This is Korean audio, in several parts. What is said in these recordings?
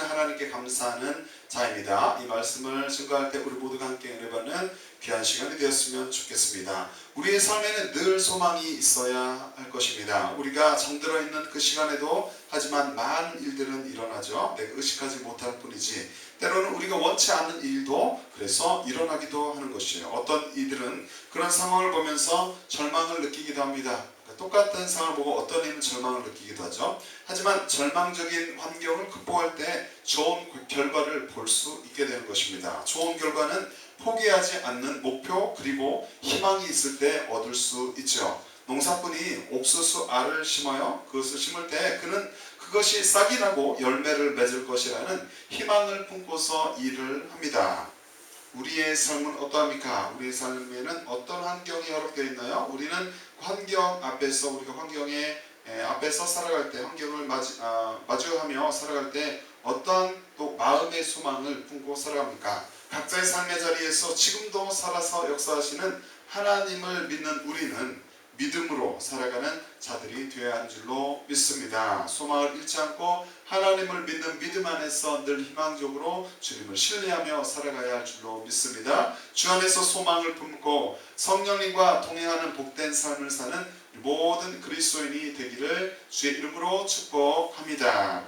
하나님께 감사하는 자입니다. 이 말씀을 증거할 때 우리 모두가 함께 은혜받는 귀한 시간이 되었으면 좋겠습니다. 우리의 삶에는 늘 소망이 있어야 할 것입니다. 우리가 잠들어 있는 그 시간에도 하지만 많은 일들은 일어나죠. 내가 의식하지 못할 뿐이지 때로는 우리가 원치 않는 일도 그래서 일어나기도 하는 것이에요. 어떤 이들은 그런 상황을 보면서 절망을 느끼기도 합니다. 똑같은 상황을 보고 어떤 이는 절망을 느끼기도 하죠. 하지만 절망적인 환경을 극복할 때 좋은 결과를 볼 수 있게 되는 것입니다. 좋은 결과는 포기하지 않는 목표 그리고 희망이 있을 때 얻을 수 있죠. 농사꾼이 옥수수 알을 심어요. 그것을 심을 때 그는 그것이 싹이 나고 열매를 맺을 것이라는 희망을 품고서 일을 합니다. 우리의 삶은 어떠합니까? 우리의 삶에는 어떤 환경이 허락되어 있나요? 우리는 환경 앞에서 우리가 환경에 앞에서 살아갈 때 환경을 마주하며 살아갈 때 어떤 또 마음의 소망을 품고 살아갑니까? 각자의 삶의 자리에서 지금도 살아서 역사하시는 하나님을 믿는 우리는 믿음으로 살아가는 자들이 되어야 하는 줄로 믿습니다. 소망을 잃지 않고 하나님을 믿는 믿음 안에서 늘 희망적으로 주님을 신뢰하며 살아가야 할 줄로 믿습니다. 주 안에서 소망을 품고 성령님과 동행하는 복된 삶을 사는 모든 그리스도인이 되기를 주의 이름으로 축복합니다.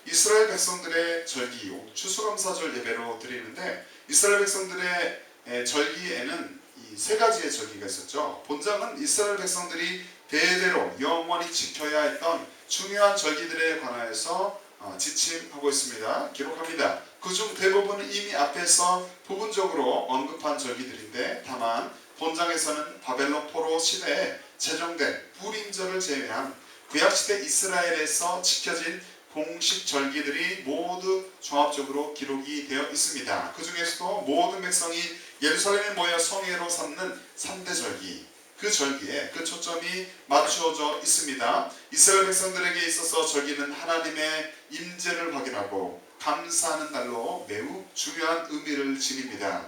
이스라엘 백성들의 절기, 추수감사절 예배로 드리는데 이스라엘 백성들의 절기에는 이 세 가지의 절기가 있었죠. 본장은 이스라엘 백성들이 대대로 영원히 지켜야 했던 중요한 절기들에 관하여서 지침하고 있습니다. 기록합니다. 그중 대부분은 이미 앞에서 부분적으로 언급한 절기들인데 다만 본장에서는 바벨론 포로 시대에 제정된 불임절을 제외한 구약시대 이스라엘에서 지켜진 공식 절기들이 모두 종합적으로 기록이 되어 있습니다. 그 중에서도 모든 백성이 예루살렘에 모여 성회로 삼는 3대 절기, 그 절기에 그 초점이 맞추어져 있습니다. 이스라엘 백성들에게 있어서 절기는 하나님의 임재를 확인하고 감사하는 날로 매우 중요한 의미를 지닙니다.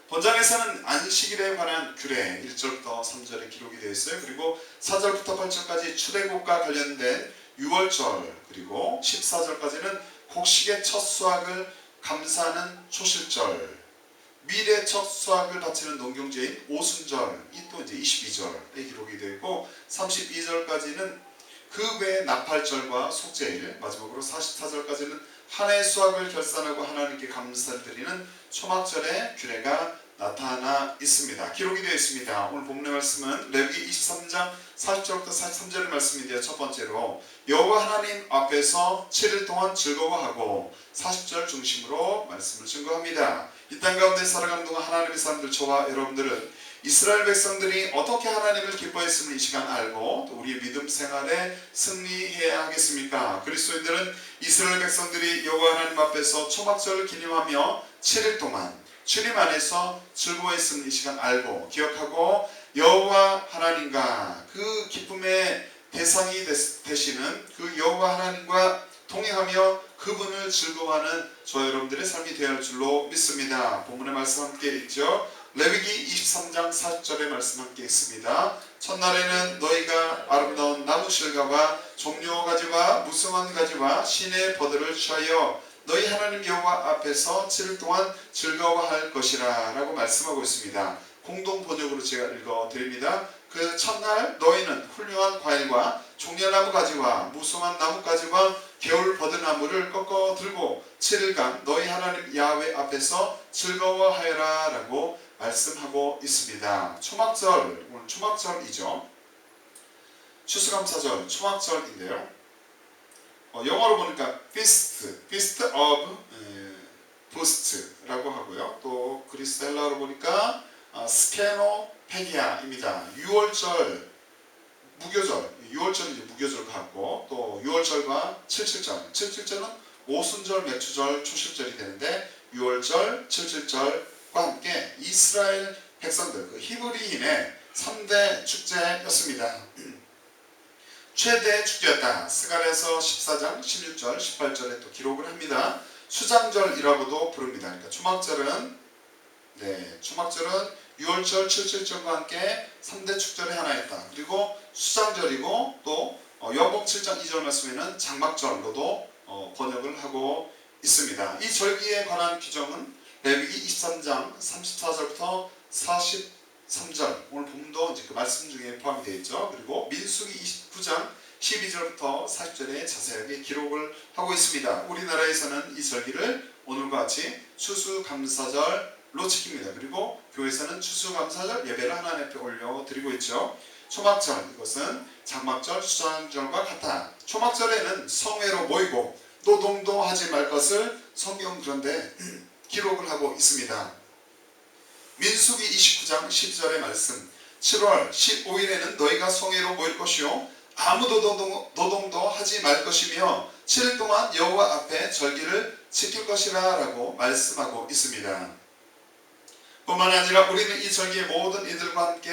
본장에서는 안식일에 관한 규례 1절부터 3절에 기록이 되어 있어요. 그리고 4절부터 8절까지 출애굽과 관련된 6월절 그리고 14절까지는 곡식의 첫 수확을 감사하는 초실절, 밀의 첫 수확을 바치는 농경제인 오순절, 이 또 이제 22절에 기록이 되어 있고 32절까지는 그 외의 나팔절과 속죄일, 마지막으로 44절까지는 한 해 수확을 결산하고 하나님께 감사를 드리는 초막절의 규례가 나타나 있습니다. 기록이 되어 있습니다. 오늘 본문의 말씀은 레위기 23장 40절부터 43절의 말씀인데요. 첫 번째로 여호와 하나님 앞에서 7일 동안 즐거워하고 40절 중심으로 말씀을 증거합니다. 이 땅 가운데 살아가는 동안 하나님의 사람들 저와 여러분들은 이스라엘 백성들이 어떻게 하나님을 기뻐했음을 이 시간 알고 또 우리의 믿음 생활에 승리해야 하겠습니까? 그리스도인들은 이스라엘 백성들이 여호와 하나님 앞에서 초막절을 기념하며 7일 동안 주님 안에서 즐거워했음을 이 시간 알고 기억하고 여호와 하나님과 그 기쁨의 대상이 되시는 그 여호와 하나님과 동행하며 그분을 즐거워하는 저 여러분들의 삶이 되어야 할 줄로 믿습니다. 본문의 말씀 함께 읽죠. 레위기 23장 40절의 말씀 함께 읽습니다. 첫날에는 너희가 아름다운 나무 실과와 종려 가지와 무성한 가지와 시내 버들을 취하여 너희 하나님 여호와 앞에서 7일 동안 즐거워할 것이라 라고 말씀하고 있습니다. 공동 번역으로 제가 읽어드립니다. 그 첫날 너희는 훌륭한 과일과 종려나무 가지와 무성한 나뭇가지와 겨울 버드나무를 꺾어 들고 7일간 너희 하나님 야훼 앞에서 즐거워하여라 라고 말씀하고 있습니다. 초막절, 오늘 초막절이죠. 추수감사절, 초막절인데요. 영어로 보니까 feast of booths라고 하고요. 또 그리스 헬라어로 보니까 스케노페기아입니다. 6월절, 무교절, 6월절은 이제 무교절 같고 또 6월절과 77절은 오순절, 맥주절, 초실절이 되는데 6월절, 77절과 함께 이스라엘 백성들, 그 히브리인의 3대 축제였습니다. 최대 축제였다. 스가랴서 14장 16절 18절에 또 기록을 합니다. 수장절이라고도 부릅니다. 그러니까 초막절은 6월절 77절과 함께 3대 축절의 하나였다. 그리고 수장절이고 또 요한복음 7장 2절 말씀에는 장막절로도 번역을 하고 있습니다. 이 절기에 관한 규정은 레위기 23장 34절부터 43절 오늘 본문도 이제 그 말씀 중에 포함이 되어 있죠. 그리고 민수기 29장 12절부터 40절에 자세하게 기록을 하고 있습니다. 우리나라에서는 이 절기를 오늘과 같이 추수감사절로 지킵니다. 그리고 교회에서는 추수감사절 예배를 하나님 앞에 올려드리고 있죠. 초막절, 이것은 장막절, 수장절과 같아 초막절에는 성회로 모이고 노동도 하지 말 것을 성경 그런데 기록을 하고 있습니다. 민수기 29장 12절의 말씀 7월 15일에는 너희가 성회로 모일 것이요 아무 노동도 하지 말 것이며 7일 동안 여호와 앞에 절기를 지킬 것이라 라고 말씀하고 있습니다. 뿐만 아니라 우리는 이 절기의 모든 이들과 함께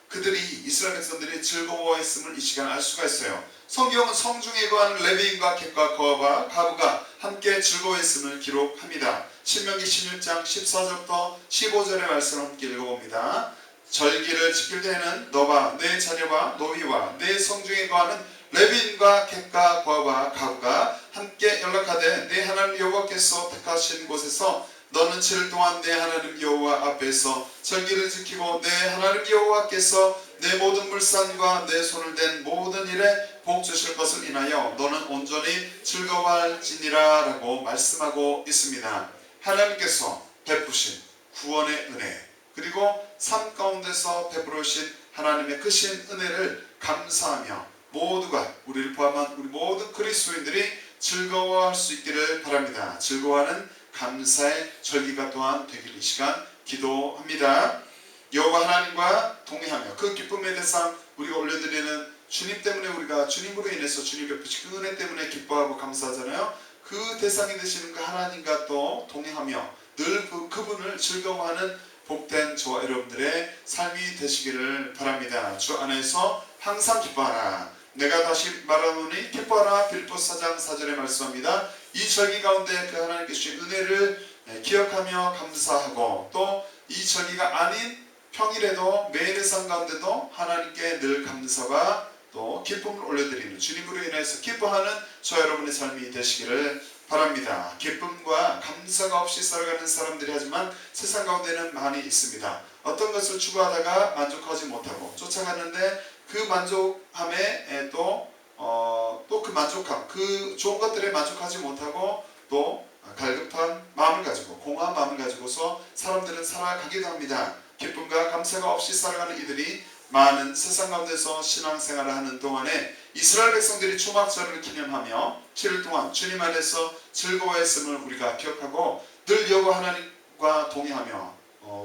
그들이 이스라엘 백성들이 즐거워했음을 이 시간 알 수가 있어요. 성경은 성중에 거하는 레위인과 객과 거와 가부가 함께 즐거워했음을 기록합니다. 신명기 16장 14절부터 15절의 말씀을 함께 읽어봅니다. 절기를 지킬 때에는 너와 내 자녀와 노이와 내 성중에 거하는 레위인과 객과 거와 가부가 함께 연락하되 내 하나님 여호와께서 택하신 곳에서 너는 7일 동안 내 하나님 여호와 앞에서 절기를 지키고 내 하나님 여호와께서 내 모든 물산과 내 손을 댄 모든 일에 복 주실 것을 인하여 너는 온전히 즐거워할지니라 라고 말씀하고 있습니다. 하나님께서 베푸신 구원의 은혜 그리고 삶 가운데서 베풀으신 하나님의 크신 은혜를 감사하며 모두가 우리를 포함한 우리 모든 그리스도인들이 즐거워할 수 있기를 바랍니다. 즐거워하는 감사의 절기가 또한 되길 이 시간 기도합니다. 여호와 하나님과 동행하며 그 기쁨의 대상 우리가 올려드리는 주님 때문에 우리가 주님으로 인해서 주님 베푸신 그 은혜 때문에 기뻐하고 감사하잖아요. 그 대상이 되시는 그 하나님과 또 동행하며 늘 그분을 즐거워하는 복된 저와 여러분들의 삶이 되시기를 바랍니다. 주 안에서 항상 기뻐하라. 내가 다시 말하노니 기뻐하라. 빌립보서 4장 4절에 말씀합니다. 이 절기 가운데 그 하나님께 주신 은혜를 기억하며 감사하고 또 이 절기가 아닌 평일에도 매일의 삶 가운데도 하나님께 늘 감사와 또 기쁨을 올려드리는 주님으로 인해서 기뻐하는 저 여러분의 삶이 되시기를 바랍니다. 기쁨과 감사가 없이 살아가는 사람들이 하지만 세상 가운데는 많이 있습니다. 어떤 것을 추구하다가 만족하지 못하고 쫓아갔는데 그 만족함에 또 그 만족함, 그 좋은 것들에 만족하지 못하고 또 갈급한 마음을 가지고 공허한 마음을 가지고서 사람들은 살아가기도 합니다. 기쁨과 감사가 없이 살아가는 이들이 많은 세상 가운데서 신앙생활을 하는 동안에 이스라엘 백성들이 초막절을 기념하며 7일 동안 주님 안에서 즐거워했음을 우리가 기억하고 늘 여호와 하나님과 동행하며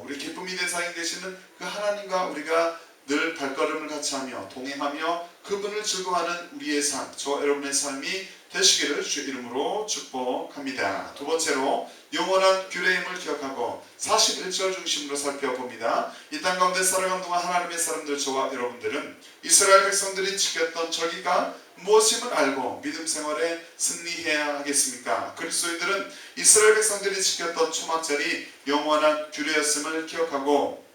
우리 기쁨이 대상이 되시는 그 하나님과 우리가 늘 발걸음을 같이 하며 동행하며 그분을 즐거워하는 우리의 삶, 저와 여러분의 삶이 되시기를 주 이름으로 축복합니다. 두 번째로 영원한 규례임을 기억하고 41절 중심으로 살펴봅니다. 이 땅 가운데 살아가는 동안 하나님의 사람들 저와 여러분들은 이스라엘 백성들이 지켰던 절기가 무엇임을 알고 믿음 생활에 승리해야 하겠습니까? 그리스도인들은 이스라엘 백성들이 지켰던 초막절이 영원한 규례였음을 기억하고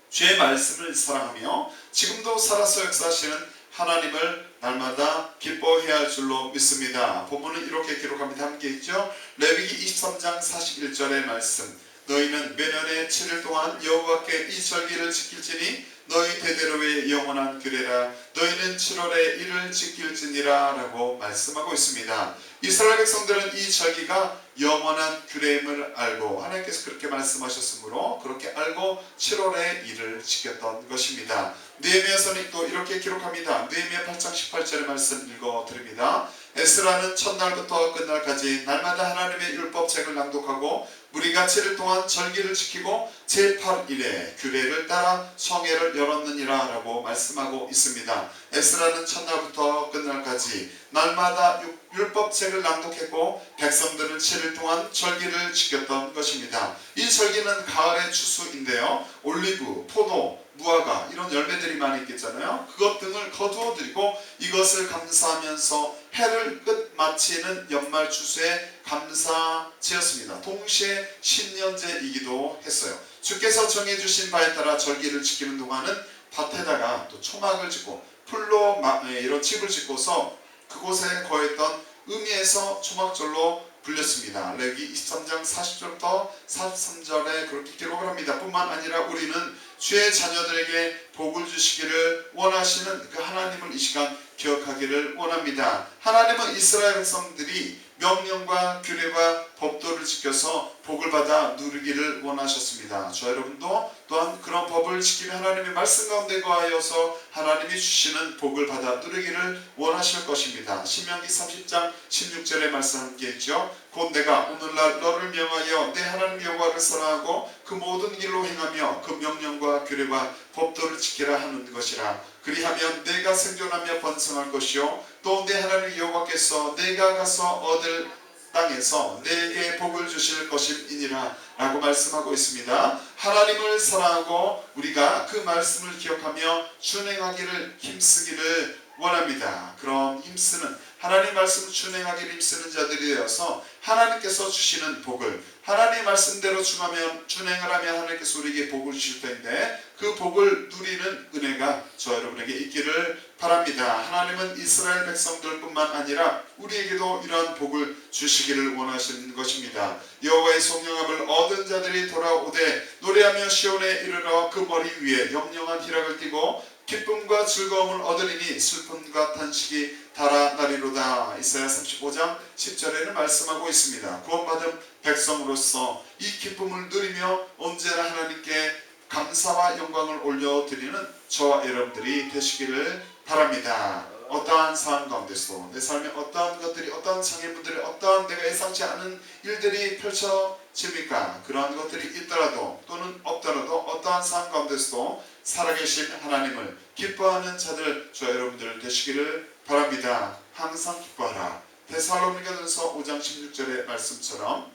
주의 말씀을 사랑하며 지금도 살아서 역사하시는 하나님을 날마다 기뻐해야 할 줄로 믿습니다. 본문은 이렇게 기록합니다. 함께 있죠. 레위기 23장 41절의 말씀 너희는 매년의 7일 동안 여호와께 이 절기를 지킬지니 너희 대대로의 영원한 규례라 너희는 7월에 이를 지킬지니라 라고 말씀하고 있습니다. 이스라엘 백성들은 이 절기가 영원한 규례임을 알고 하나님께서 그렇게 말씀하셨으므로 그렇게 알고 7월에 이를 지켰던 것입니다. 느헤미야서는 또 이렇게 기록합니다. 느헤미야 8장 18절의 말씀 읽어드립니다. 에스라는 첫날부터 끝날까지 날마다 하나님의 율법책을 낭독하고 우리가 7일 동안 절기를 지키고 제8일에 규례를 따라 성회를 열었느니라 라고 말씀하고 있습니다. 에스라는 첫날부터 끝날까지 날마다 율법책을 낭독했고 백성들은 7일 동안 절기를 지켰던 것입니다. 이 절기는 가을의 추수인데요. 올리브, 포도, 무화과 이런 열매들이 많이 있겠잖아요. 그것 등을 거두어 드리고 이것을 감사하면서 해를 끝마치는 연말 추수의 감사제였습니다. 동시에 신년제이기도 했어요. 주께서 정해주신 바에 따라 절기를 지키는 동안은 밭에다가 또 초막을 짓고 풀로 이런 집을 짓고서 그곳에 거했던 의미에서 초막절로 불렸습니다. 레위기 23장 40절부터 43절에 그렇게 기록을 합니다. 뿐만 아니라 우리는 주의 자녀들에게 복을 주시기를 원하시는 그 하나님을 이 시간 기억하기를 원합니다. 하나님은 이스라엘 백성들이 명령과 규례와 법도를 지켜서 복을 받아 누리기를 원하셨습니다. 저 여러분도 또한 그런 법을 지키며 하나님의 말씀 가운데 거하여서 하나님이 주시는 복을 받아 누리기를 원하실 것입니다. 신명기 30장 16절의 말씀 함께 했죠. 곧 내가 오늘날 너를 명하여 내 하나님 여호와를 사랑하고 그 모든 길로 행하며 그 명령과 규례와 법도를 지키라 하는 것이라. 그리하면 내가 생존하며 번성할 것이요 또 내 하나님 여호와께서 내가 가서 얻을 땅에서 내게 복을 주실 것임이니라 라고 말씀하고 있습니다. 하나님을 사랑하고 우리가 그 말씀을 기억하며 준행하기를 힘쓰기를 원합니다. 그런 힘쓰는 하나님 말씀 준행하기를 힘쓰는 자들이 되어서 하나님께서 주시는 복을 하나님의 말씀대로 준행을 하면 하나님께서 우리에게 복을 주실 텐데 그 복을 누리는 은혜가 저 여러분에게 있기를 바랍니다. 하나님은 이스라엘 백성들뿐만 아니라 우리에게도 이러한 복을 주시기를 원하시는 것입니다. 여호와의 성령함을 얻은 자들이 돌아오되 노래하며 시온에 이르러 그 머리 위에 영영한 희락을 띠고 기쁨과 즐거움을 얻으리니 슬픔과 탄식이 달아나리로다. 이사야 35장 10절에는 말씀하고 있습니다. 구원받은 백성으로서 이 기쁨을 누리며 언제나 하나님께 감사와 영광을 올려드리는 저와 여러분들이 되시기를 바랍니다. 어떠한 상황 가운데서 내 삶에 어떠한 것들이 어떠한 장애물들이 어떠한 내가 예상치 않은 일들이 펼쳐집니까? 그러한 것들이 있더라도 또는 없더라도 어떠한 상황 가운데서도 살아계신 하나님을 기뻐하는 자들 저 여러분들 되시기를 바랍니다. 항상 기뻐하라. 데살로니가전서 5장 16절의 말씀처럼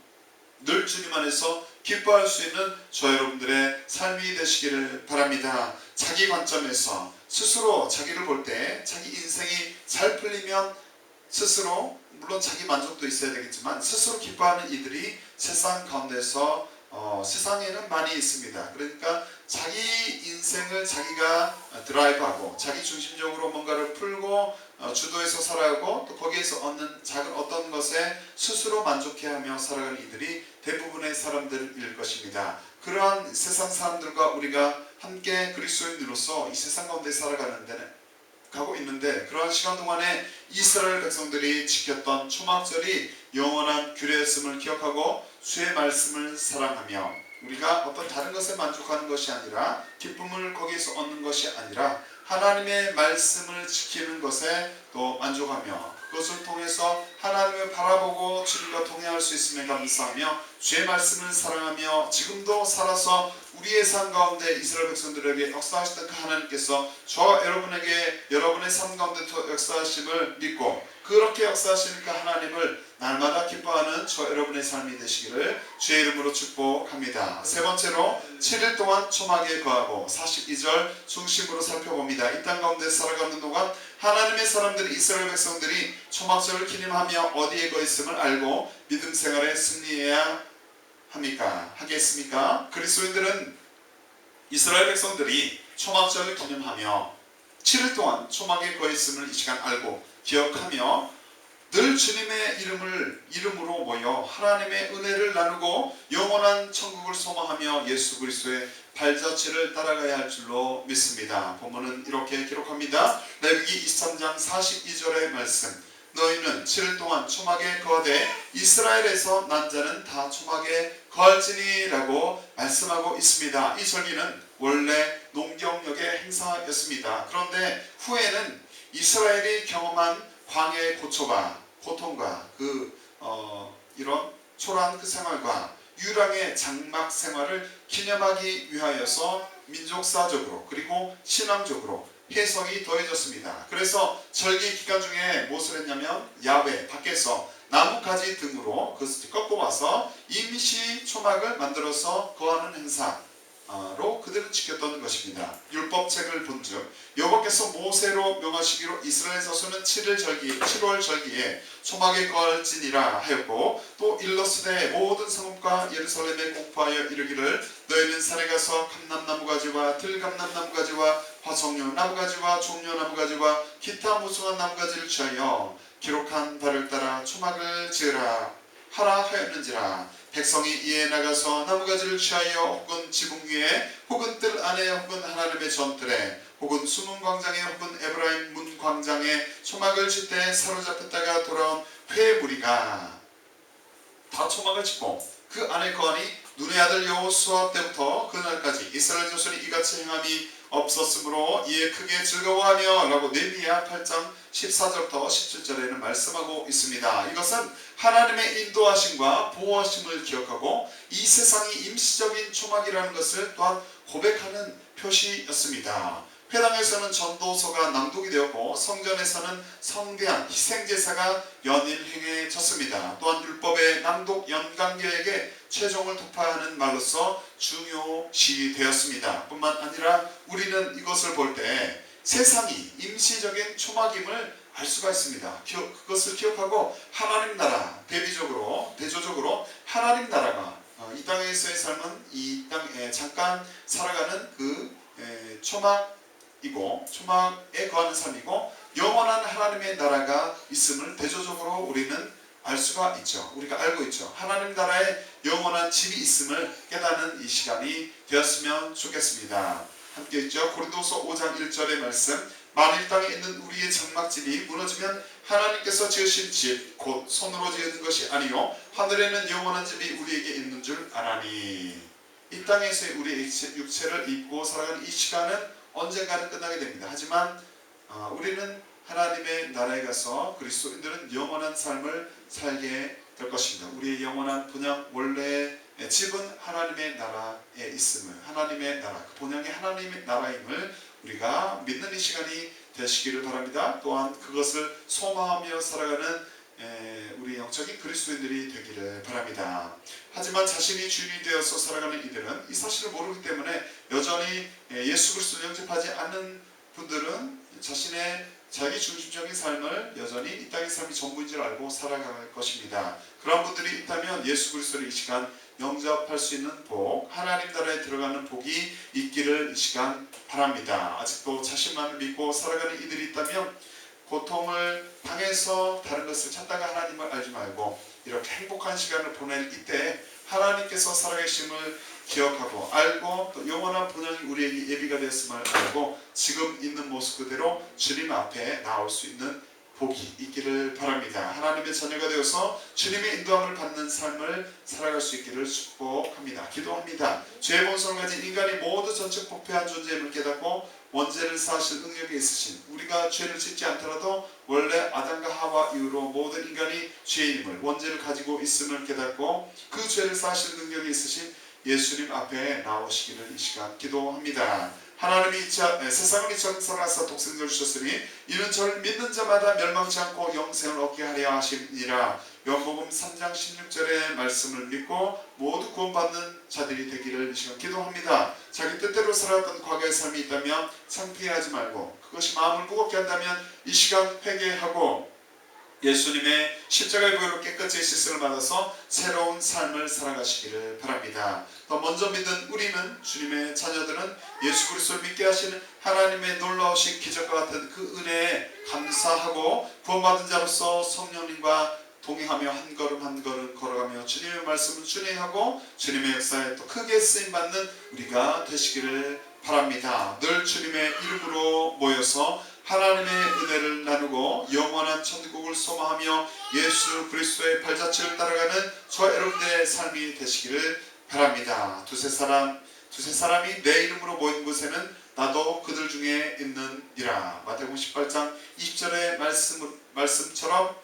늘 주님 안에서 기뻐할 수 있는 저 여러분들의 삶이 되시기를 바랍니다. 자기 관점에서 스스로 자기를 볼 때 자기 인생이 잘 풀리면 스스로 물론 자기 만족도 있어야 되겠지만 스스로 기뻐하는 이들이 세상 가운데서 세상에는 많이 있습니다. 그러니까 자기 인생을 자기가 드라이브하고 자기 중심적으로 뭔가를 풀고 주도해서 살아가고 또 거기에서 얻는 작은 어떤 것에 스스로 만족해하며 살아가는 이들이 대부분의 사람들일 것입니다. 그러한 세상 사람들과 우리가 함께 그리스도인으로서 이 세상 가운데 살아가는 데는 가고 있는데 그러한 시간 동안에 이스라엘 백성들이 지켰던 초막절이 영원한 규례였음을 기억하고 주의 말씀을 사랑하며 우리가 어떤 다른 것에 만족하는 것이 아니라 기쁨을 거기에서 얻는 것이 아니라 하나님의 말씀을 지키는 것에 또 만족하며 그것을 통해서 하나님을 바라보고 주님과 동행할 수 있음에 감사하며 주의 말씀을 사랑하며 지금도 살아서 우리의 삶 가운데 이스라엘 백성들에게 역사하시던 그 하나님께서 저와 여러분에게 여러분의 삶 가운데 역사하심을 믿고 그렇게 역사하시니까 하나님을 날마다 기뻐하는 저 여러분의 삶이 되시기를 주의 이름으로 축복합니다. 세 번째로 7일 동안 초막에 거하고 42절 중심으로 살펴봅니다. 이 땅 가운데 살아가는 동안 하나님의 사람들이 이스라엘 백성들이 초막절을 기념하며 어디에 거했음을 알고 믿음 생활에 승리해야 하겠습니까? 그리스도인들은 이스라엘 백성들이 초막절을 기념하며 7일 동안 초막에 거했음을 이 시간 알고 기억하며 늘 주님의 이름으로 모여 하나님의 은혜를 나누고 영원한 천국을 소망하며 예수 그리스도의 발자취를 따라가야 할 줄로 믿습니다. 본문은 이렇게 기록합니다. 레위기 23장 42절의 말씀 너희는 7일 동안 초막에 거하되 이스라엘에서 난 자는 다 초막에 거할지니 라고 말씀하고 있습니다. 이 절기는 원래 농경역의 행사였습니다. 그런데 후에는 이스라엘이 경험한 광야의 고통과 이런 초라한 그 생활과 유랑의 장막 생활을 기념하기 위하여서 민족사적으로 그리고 신앙적으로 해석이 더해졌습니다. 그래서 절기 기간 중에 무엇을 했냐면 야외 밖에서 나뭇가지 등으로 그것을 꺾어 와서 임시 초막을 만들어서 거하는 행사 로 그들은 지켰던 것입니다. 율법책을 본즉 여호와께서 모세로 명하시기로 이스라엘 자손은 7월 절기에 초막에 거할지니라 하였고, 또 일러스되 모든 성읍과 예루살렘에 공포하여 이르기를 너희는 산에 가서 감람나무가지와 들감람나무가지와 화석류 나무가지와 종려 나무가지와 기타 무성한 나무가지를 취하여 기록한 바를 따라 초막을 지으라 하라 하였는지라. 백성이 이에 나가서 나무가지를 취하여 혹은 지붕 위에 혹은 뜰 안에 혹은 하나님의 전뜰에 혹은 수문 광장에 혹은 에브라임 문 광장에 초막을 칠 때 사로잡혔다가 돌아온 회 무리가 다 초막을 짓고 그 안에 거하니 눈의 아들 여호수아 때부터 그날까지 이스라엘 자손이 이같이 행함이 없었으므로 이에 크게 즐거워하며 라고 느헤미야 8장 14절부터 17절에는 말씀하고 있습니다. 이것은 하나님의 인도하심과 보호하심을 기억하고 이 세상이 임시적인 초막이라는 것을 또한 고백하는 표시였습니다. 회당에서는 전도서가 낭독이 되었고 성전에서는 성대한 희생제사가 연일행해졌습니다. 또한 율법의 낭독 연간계획에 최종을 도파하는 말로서 중요시되었습니다. 뿐만 아니라 우리는 이것을 볼 때 세상이 임시적인 초막임을 알 수가 있습니다. 그것을 기억하고 하나님 나라, 대조적으로 하나님 나라가 이 땅에서의 삶은 이 땅에 잠깐 살아가는 그 초막이고 초막에 거하는 삶이고, 영원한 하나님의 나라가 있음을 대조적으로 우리는 알 수가 있죠. 우리가 알고 있죠. 하나님 나라에 영원한 집이 있음을 깨닫는 이 시간이 되었으면 좋겠습니다. 함께 있죠. 고린도서 5장 1절의 말씀. 만일 땅에 있는 우리의 장막집이 무너지면 하나님께서 지으신 집 곧 손으로 지은 것이 아니요 하늘에는 영원한 집이 우리에게 있는 줄 아나니. 이 땅에서의 우리의 육체를 입고 살아가는 이 시간은 언젠가는 끝나게 됩니다. 하지만 우리는 하나님의 나라에 가서 그리스도인들은 영원한 삶을 살게 될 것입니다. 우리의 영원한 본향 원래의 집은 하나님의 나라에 있음을, 하나님의 나라, 그 본향이 하나님의 나라임을 우리가 믿는 이 시간이 되시기를 바랍니다. 또한 그것을 소망하며 살아가는 우리 영적인 그리스도인들이 되기를 바랍니다. 하지만 자신이 주인이 되어서 살아가는 이들은 이 사실을 모르기 때문에 여전히 예수 그리스도를 영접하지 않는 분들은 자신의 자기 중심적인 삶을 여전히 이 땅의 삶이 전부인 줄 알고 살아갈 것입니다. 그런 분들이 있다면 예수 그리스도를 이 시간 영접할 수 있는 복, 하나님 나라에 들어가는 복이 있기를 이 시간 바랍니다. 아직도 자신만을 믿고 살아가는 이들이 있다면 고통을 당해서 다른 것을 찾다가 하나님을 알지 말고 이렇게 행복한 시간을 보낼 이때 하나님께서 살아계심을 기억하고 알고 또 영원한 본향이 우리에게 예비가 되었음을 알고 지금 있는 모습 그대로 주님 앞에 나올 수 있는 복이 있기를 바랍니다. 하나님의 자녀가 되어서 주님의 인도함을 받는 삶을 살아갈 수 있기를 축복합니다. 기도합니다. 죄의 본성을 가진 인간이 모두 전적 부패한 존재임을 깨닫고 원죄를 사하실 능력이 있으신, 우리가 죄를 짓지 않더라도 원래 아담과 하와 이후로 모든 인간이 죄인임을, 원죄를 가지고 있음을 깨닫고 그 죄를 사하실 능력이 있으신 예수님 앞에 나오시기를 이 시간 기도합니다. 하나님이 세상을 이처럼 사랑하사 독생자를 주셨으니 이는 저를 믿는 자마다 멸망치 않고 영생을 얻게 하려 하심이라. 요한복음 3장 16절의 말씀을 믿고 모두 구원받는 자들이 되기를 이 시간 기도합니다. 자기 뜻대로 살아왔던 과거의 삶이 있다면 창피하지 말고, 그것이 마음을 무겁게 한다면 이 시간 회개하고 예수님의 십자가의 보혈로 깨끗이 씻음을 받아서 새로운 삶을 살아가시기를 바랍니다. 더 먼저 믿은 우리는, 주님의 자녀들은 예수 그리스도를 믿게 하시는 하나님의 놀라우신 기적과 같은 그 은혜에 감사하고 구원받은 자로서 성령님과 동행하며 한 걸음 한 걸음 걸어가며 주님의 말씀을 준행하고 주님의 역사에 또 크게 쓰임받는 우리가 되시기를 바랍니다. 늘 주님의 이름으로 모여서 하나님의 은혜를 나누고 영원한 천국을 소망하며 예수 그리스도의 발자취를 따라가는 저와 여러분들의 삶이 되시기를 바랍니다. 두세 사람이 내 이름으로 모인 곳에는 나도 그들 중에 있느니라. 마태복음 18장 20절의 말씀처럼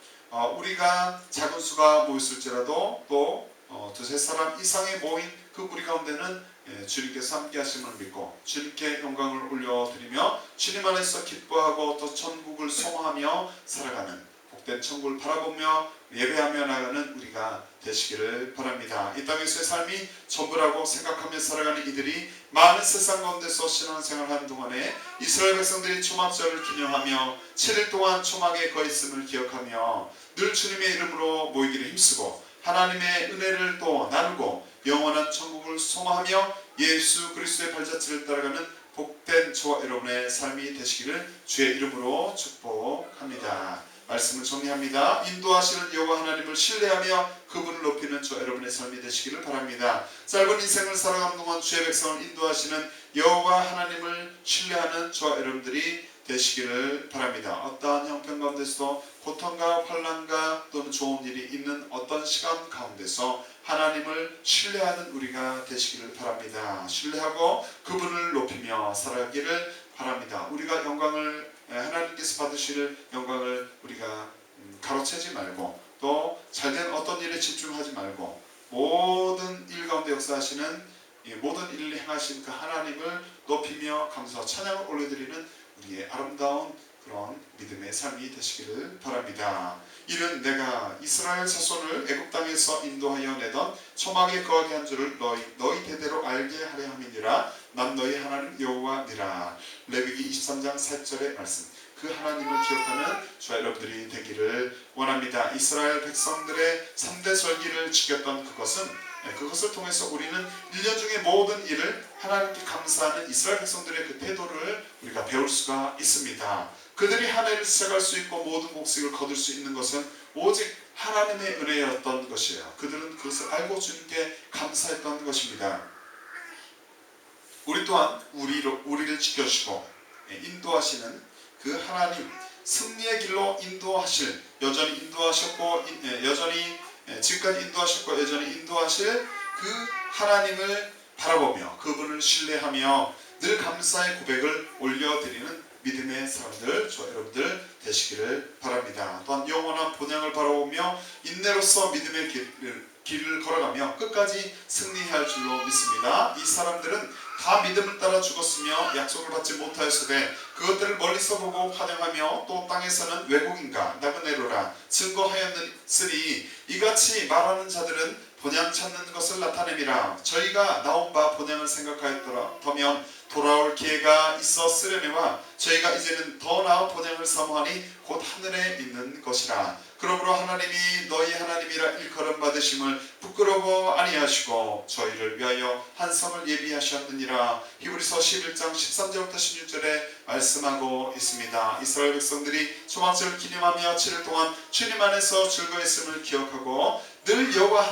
우리가 작은 수가 모였을지라도 또 두세 사람 이상의 모인 그 무리 가운데는 주님께서 함께 하심을 믿고 주님께 영광을 올려드리며 주님 안에서 기뻐하고 또 천국을 소망하며 살아가는 복된 천국을 바라보며 예배하며 나가는 우리가 되시기를 바랍니다. 이 땅에서의 삶이 전부라고 생각하며 살아가는 이들이 많은 세상 가운데서 신앙생활하는 동안에 이스라엘 백성들이 초막절을 기념하며 7일 동안 초막에 거했음을 기억하며 늘 주님의 이름으로 모이기를 힘쓰고 하나님의 은혜를 또 나누고 영원한 천국을 소망하며 예수 그리스도의 발자취를 따라가는 복된 저와 여러분의 삶이 되시기를 주의 이름으로 축복합니다. 말씀을 정리합니다. 인도하시는 여호와 하나님을 신뢰하며 그분을 높이는 저 여러분의 삶이 되시기를 바랍니다. 짧은 인생을 살아가는 동안 주의 백성을 인도하시는 여호와 하나님을 신뢰하는 저 여러분들이 되시기를 바랍니다. 어떠한 형편 가운데서도 고통과 환난과 또는 좋은 일이 있는 어떤 시간 가운데서 하나님을 신뢰하는 우리가 되시기를 바랍니다. 신뢰하고 그분을 높이며 살아가기를 바랍니다. 우리가 영광을 하나님께서 받으실 영광을 우리가 가로채지 말고 또 잘된 어떤 일에 집중하지 말고 모든 일 가운데 역사하시는 모든 일을 행하신 그 하나님을 높이며 감사와 찬양을 올려드리는 우리의 아름다운 그런 믿음의 삶이 되시기를 바랍니다. 이는 내가 이스라엘 자손을 애굽 땅에서 인도하여 내던 초막에 거하게 한 줄을 너희 대대로 알게 하려 함이니라. 난 너희 하나님 여호와니라. 레위기 23장 4절의 말씀. 그 하나님을 기억하는 저와 여러분들이 되기를 원합니다. 이스라엘 백성들의 3대 절기를 지켰던 그것을 통해서 우리는 1년 중에 모든 일을 하나님께 감사하는 이스라엘 백성들의 그 태도를 우리가 배울 수가 있습니다. 그들이 한 해를 시작할 수 있고 모든 곡식을 거둘 수 있는 것은 오직 하나님의 은혜였던 것이에요. 그들은 그것을 알고 주님께 감사했던 것입니다. 우리 또한 우리를 지켜주시고 인도하시는 그 하나님 승리의 길로 인도하실 여전히 인도하셨고 여전히 지금까지 인도하셨고 여전히 인도하실 그 하나님을 바라보며 그분을 신뢰하며 늘 감사의 고백을 올려드리는 믿음의 사람들, 저 여러분들 되시기를 바랍니다. 또한 영원한 본향을 바라보며 인내로서 믿음의 길을 걸어가며 끝까지 승리할 줄로 믿습니다. 이 사람들은 다 믿음을 따라 죽었으며 약속을 받지 못하였으되 그것들을 멀리서 보고 환영하며 또 땅에서는 왜곡인가 나그네로라 증거하였으니 이같이 말하는 자들은 본향 찾는 것을 나타냄이라. 저희가 나온 바 본향을 생각하였더면 돌아올 기회가 있었으려니와 저희가 이제는 더 나은 본향을 사모하니 곧 하늘에 있는 것이라. 그러므로 하나님이 너희 하나님이라 일컬음 받으심을 부끄러워 아니하시고 저희를 위하여 한 성을 예비하셨느니라. 히브리서 11장 13절부터 16절에 말씀하고 있습니다. 이스라엘 백성들이 초막절을 기념하며 7일 동안 주님 안에서 즐거웠음을 기억하고 늘 여호와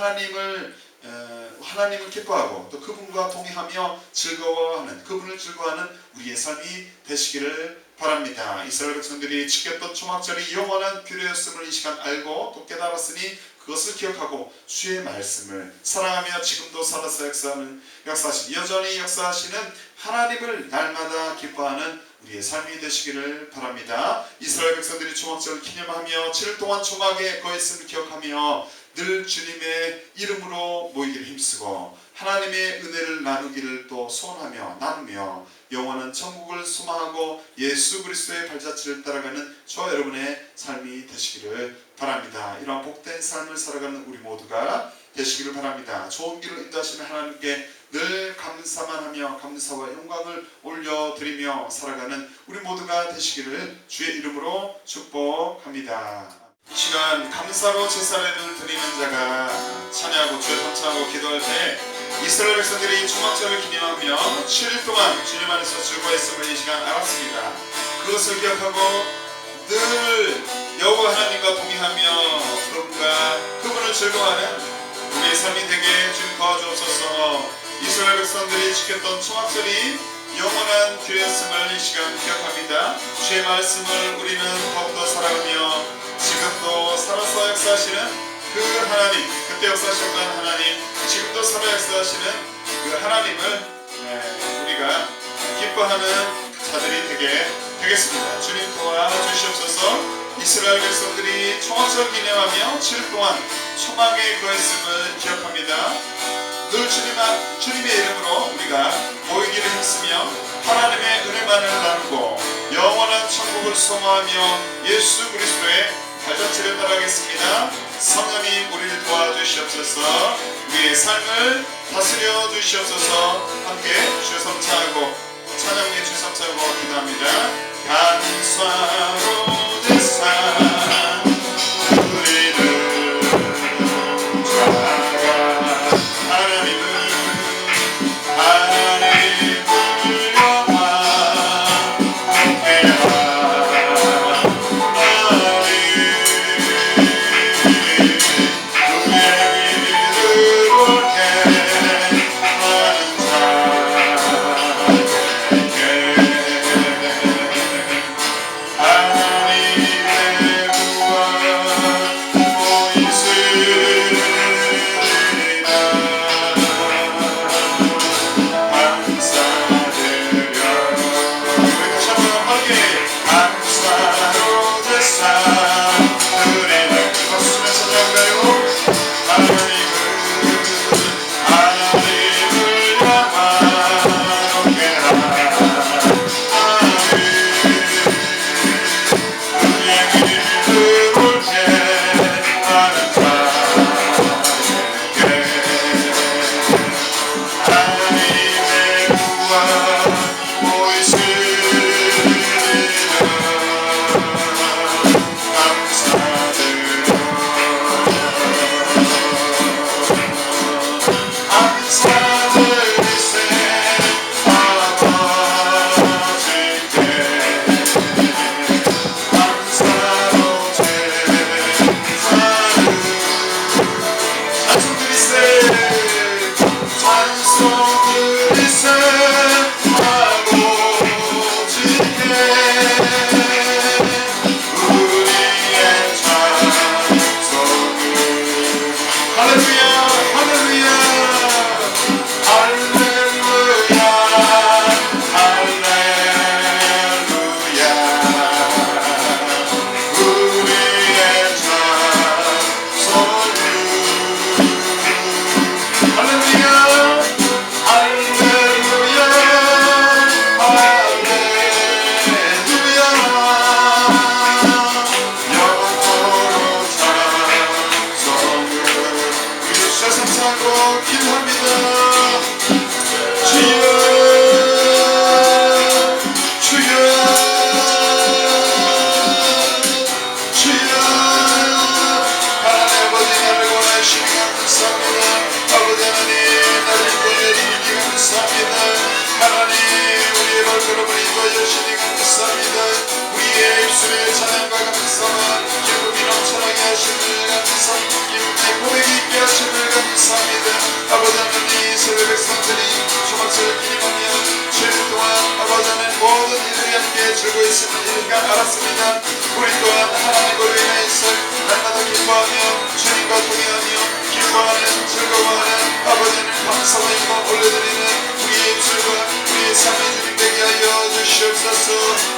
하나님을 기뻐하고 또 그분과 동행하며 즐거워하는 그분을 즐거워하는 우리의 삶이 되시기를 바랍니다. 이스라엘 백성들이 지켰던 초막절이 영원한 규례였음을 이 시간 알고 또 깨달았으니 그것을 기억하고 주의 말씀을 사랑하며 지금도 살아서 역사하시는 여전히 역사하시는 하나님을 날마다 기뻐하는 우리의 삶이 되시기를 바랍니다. 이스라엘 백성들이 초막절을 기념하며 7일 동안 초막에 거했음을 기억하며 늘 주님의 이름으로 모이기를 힘쓰고 하나님의 은혜를 나누기를 또 소원하며 나누며 영원한 천국을 소망하고 예수 그리스도의 발자취를 따라가는 저와 여러분의 삶이 되시기를 바랍니다. 이러한 복된 삶을 살아가는 우리 모두가 되시기를 바랍니다. 좋은 길을 인도하시는 하나님께 늘 감사만 하며 감사와 영광을 올려드리며 살아가는 우리 모두가 되시기를 주의 이름으로 축복합니다. 이 시간 감사로 제사를 드리는 자가 찬양하고 주의 감사하고 기도할 때 이스라엘 백성들이 초막절을 기념하며 7일 동안 주님 안에서 즐거워했음을 이 시간 알았습니다. 그것을 기억하고 늘 여호와 하나님과 동행하며 그분을 즐거워하는 우리의 삶이 되게 주님 도와주옵소서. 이스라엘 백성들이 지켰던 초막절이 영원한 규례였음을 이 시간 기억합니다. 주의 말씀을 우리는 더욱더 사랑하며 지금도 살아서 역사하시는 그 하나님, 그때 역사하셨던 하나님, 지금도 살아 역사하시는 그 하나님을 우리가 기뻐하는 자들이 되겠습니다. 주님 도와주시옵소서. 이스라엘 백성들이 초막절 기념하며 7일 동안 초막에 거했음을 기억합니다. 늘 주님의 이름으로 우리가 모이기를 힘쓰며 하나님의 은혜만을 나누고 영원한 천국을 소망하며 예수 그리스도의 발자취를 따라가겠습니다. 성령님 우리를 도와주시옵소서. 우리의 삶을 다스려 주시옵소서. 함께 주 성찬하고 찬양의 주 성찬하고 기도합니다. 감사로 대사 우리를 자가 하나님을 알았습니다. 우리 또한 하나님으로 인하여서 날마다 기뻐하며 주님과 동행하며 기뻐하는 즐거워하는 아버지는 감사와 영광 올려드리는 우리의 입술과 우리의 삶의 주님 되게 하여 주시옵소서.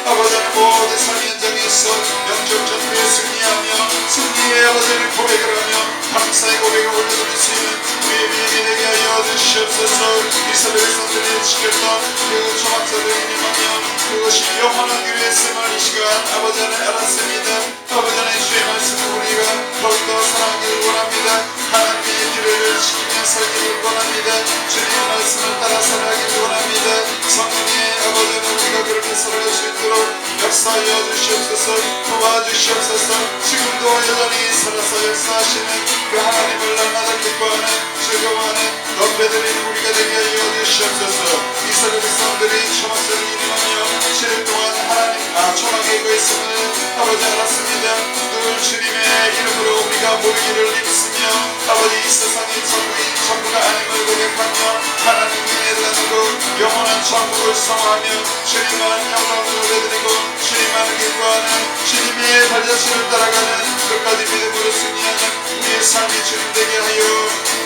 아버지는 모든 삶의 현장에서 영적 전투에 승리하며 승리의 아버지는 고백을 하며 감사의 고백을 올려드릴 수 있는 우리의 비밀이 되게 하여 주시옵소서. 이스라엘 백성들이 지켰던 그 초막절을 기념하며 그것이 영원한 교회였음을 이 시간 아버지 안에 알았습니다. 아버지 안에 주의 말씀을 우리가 더욱더 사랑하기를 원합니다. 하나님의 길을 지키며 살기를 원합니다. 주님의 말씀을 따라 살아가기를 원합니다. 성령의 아버지는 우리가 그렇게 살아갈 수 있도록 역사하여 주시옵소서. 도와주시옵소서. 지금도 여전히 살아서 역사하시는 그 하나님을 날마다 기뻐하는 즐거워하는 높여드리는 우리가 되게 하여 주시옵소서. 이스라엘 백성들이 초막절을 기념하며 7일 동안 하나님 초막에 거했음을 아버지 알았습니다. 늘 주님의 이름으로 우리가 모이기를 믿으며 아버지 이 세상의 전부가 아님을 고백하며 하나님 은혜를 나누고 영원한 천국을 성화하며 주님만 영광을 올려드리고 주님만을 기뻐하는 주님의 발자취를 따라가는 끝까지 믿음으로 승리하는 우리의 삶이 주님 되게 하여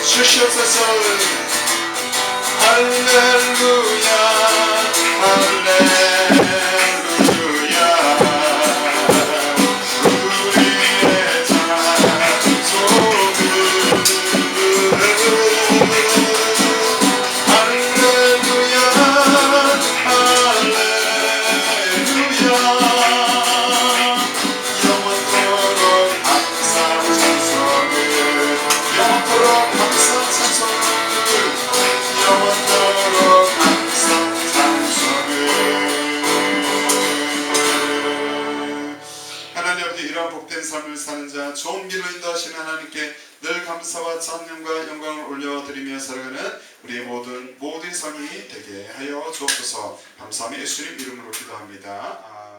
주시옵소서. 할렐루야 할렐루야 우리의 찬송을 할렐루야 할렐루야 영원토록 하나님께 늘 감사와 찬양과 영광을 올려드리며 살아가는 우리의 모든 삶이 되게 하여 주옵소서. 감사하며 예수님 이름으로 기도합니다.